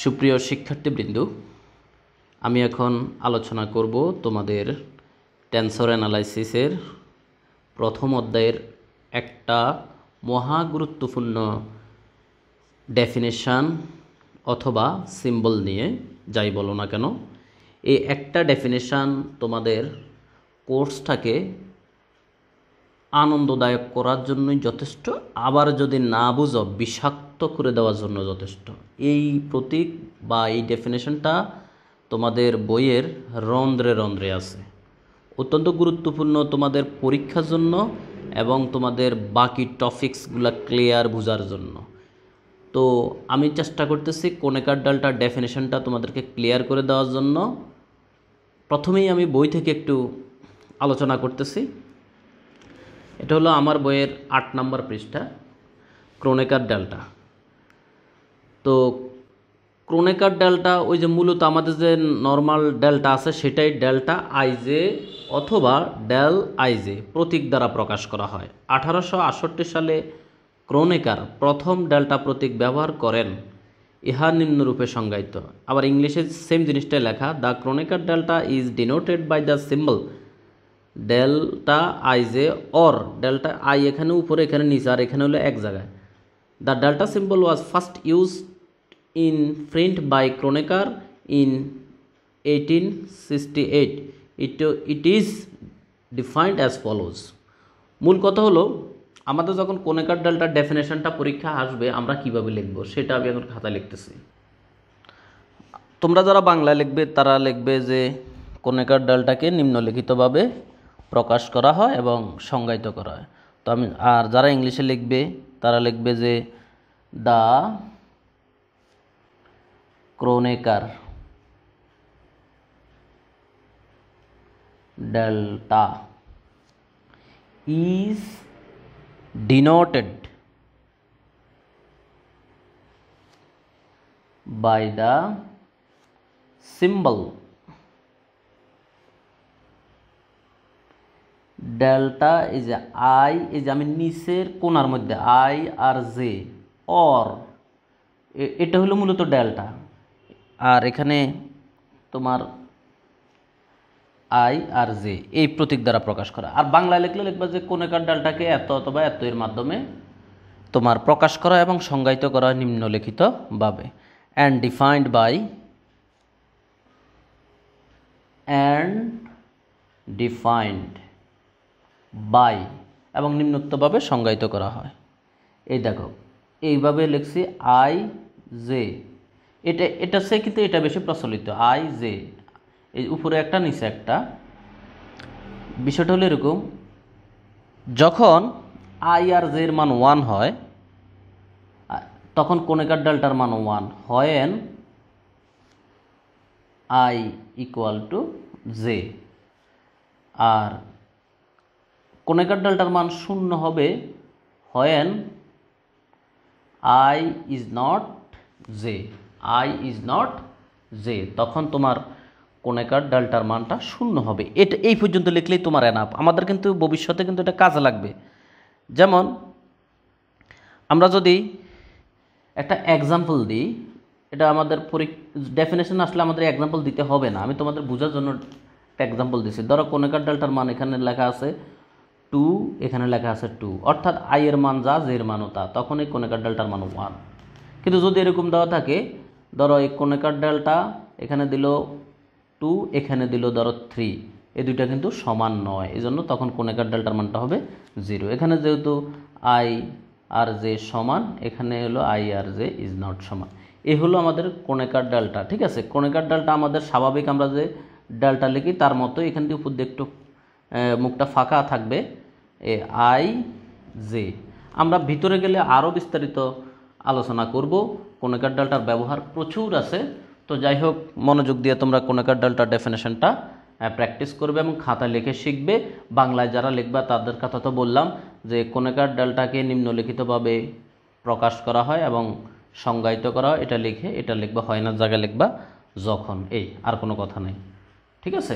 সুপ্রিয় শিক্ষার্থীবৃন্দ, আমি এখন আলোচনা করব তোমাদের টেনসর অ্যানালাইসিসের প্রথম অধ্যায়ের একটা মহা গুরুত্বপূর্ণ ডেফিনেশন অথবা সিম্বল নিয়ে, যাই বলো না কেন। এই একটা ডেফিনেশন তোমাদের কোর্সটাকে আনন্দদায়ক করার জন্যই যথেষ্ট, আবার যদি না বুঝো বিষাক্ত করে দেওয়ার জন্য যথেষ্ট। এই প্রতীক বা এই ডেফিনেশনটা তোমাদের বইয়ের রন্ধ্রে রন্ধ্রে আছে, অত্যন্ত গুরুত্বপূর্ণ তোমাদের পরীক্ষার জন্য এবং তোমাদের বাকি টপিকসগুলো ক্লিয়ার বোঝার জন্য। তো আমি চেষ্টা করতেছি ক্রোনেকার ডালটার ডেফিনেশনটা তোমাদেরকে ক্লিয়ার করে দেওয়ার জন্য। প্রথমেই আমি বই থেকে একটু আলোচনা করতেছি। এটা হলো আমার বইয়ের 8 নম্বর পৃষ্ঠা, ক্রোনেকার ডালটা। তো ক্রোনেকার ডালটা ওই যে মূলত আমাদের যে নর্মাল ডেল্টা আছে সেটাই ডেল্টা আইজে অথবা ডেল আইজে প্রতীক দ্বারা প্রকাশ করা হয়। 1868 সালে ক্রোনেকার প্রথম ডেল্টা প্রতীক ব্যবহার করেন। ইহা নিম্নরূপে সংজ্ঞায়িত। আবার ইংলিশে সেম জিনিসটাই লেখা, the Kronecker delta is denoted by the symbol delta IJ or delta I, এখানে উপরে এখানে নিচে আর এখানে হলো এক জায়গায়। The delta symbol was first used in print by Kronecker in 1868. It is defined as follows. মূল কথা হলো, আমাদের যখন ক্রোনেকার ডেল্টার ডেফিনেশনটা পরীক্ষা আসবে আমরা কিভাবে লিখব সেটা আমি এখন খাতায় লিখতেছি। তোমরা যারা বাংলায় লিখবে তারা লিখবে যে ক্রোনেকার ডেল্টাকে নিম্নলিখিতভাবে প্রকাশ করা হয় এবং সংজ্ঞায়িত করা হয়। তো আমি আর যারা ইংলিশে লিখবে তারা লিখবে যে the Kronecker delta is denoted by the symbol delta is I, is আমি নিচের কোণার মধ্যে I আর J or এটা হলো মূলত ডেল্টা, আর এখানে তোমার আই আর জে এই প্রতীক দ্বারা প্রকাশ করা। আর বাংলায় লিখলে লিখবা যে ক্রোনেকার ডালটাকে এত অথবা এত এর মাধ্যমে তোমার প্রকাশ করা এবং সংজ্ঞায়িত করা নিম্নলিখিতভাবে। অ্যান্ড ডিফাইন্ড বাই এবং নিম্নোক্তভাবে সংজ্ঞায়িত করা হয়। এই দেখো এইভাবে লিখছি আই জে, এটা সে কিন্তু এটা বেশি প্রচলিত, আই জে, এই উপরে একটা নিচে একটা। বিষয়টা হলো এরকম, যখন আই আর জে এর মান 1 হয় তখন ক্রোনেকার ডেল্টার মান 1 হয় আই ইকুয়াল টু জে, আর ক্রোনেকার ডেল্টার মান 0 হবে হয় I is not J, I is not J, তখন তোমার ক্রোনেকার ডেল্টার মানটা 0 হবে। এটা এই পর্যন্ত লিখলেই তোমার এনাফ। আমাদের কিন্তু ভবিষ্যতে কিন্তু এটা কাজে লাগবে। যেমন আমরা যদি একটা এক্সাম্পল দিই, এটা আমাদের ডেফিনেশন আসলে আমাদের এক্সাম্পল দিতে হবে না, আমি তোমাদের বোঝার জন্য একটা এক্সাম্পল দিচ্ছি। ধরো ক্রোনেকার ডেল্টার মান এখানে লেখা আছে 2, এখানে লেখা আছে 2, অর্থাৎ আই এর মান যা জে এর মানও তা, তখন এই ক্রোনেকার ডেল্টার মান 1। কিন্তু যদি এরকম দেওয়া থাকে, ধরো এই ক্রোনেকার ডেল্টা এখানে দিল 2, এখানে দিল ধরো 3, এই দুইটা কিন্তু সমান নয়, এই জন্য তখন ক্রোনেকার ডেল্টার মানটা হবে 0। এখানে যেহেতু আই আর জে সমান, এখানে হলো আই আর জে ইজ নট সমান। এই হলো আমাদের ক্রোনেকার ডেল্টা। ঠিক আছে, ক্রোনেকার ডেল্টা আমাদের স্বাভাবিক আমরা যে ডেল্টা লিখি তার মতো, এখান দিয়ে উপর দিয়ে একটু মুখটা ফাঁকা থাকবে, আই জে। আমরা ভিতরে গেলে আরও বিস্তারিত আলোচনা করব, ক্রোনেকার ডেল্টার ব্যবহার প্রচুর আছে। তো যাই হোক, মনোযোগ দিয়ে তোমরা ক্রোনেকার ডেল্টার ডেফিনেশনটা প্র্যাকটিস করবে এবং খাতা লিখে শিখবে। বাংলায় যারা লিখবা তাদের কথা তো বললাম যে ক্রোনেকার ডেল্টাকে নিম্নলিখিতভাবে প্রকাশ করা হয় এবং সংজ্ঞায়িত করা হয়, এটা লিখবা হয় না জায়গায় লিখবা যখন, এই আর কোনো কথা নেই। ঠিক আছে।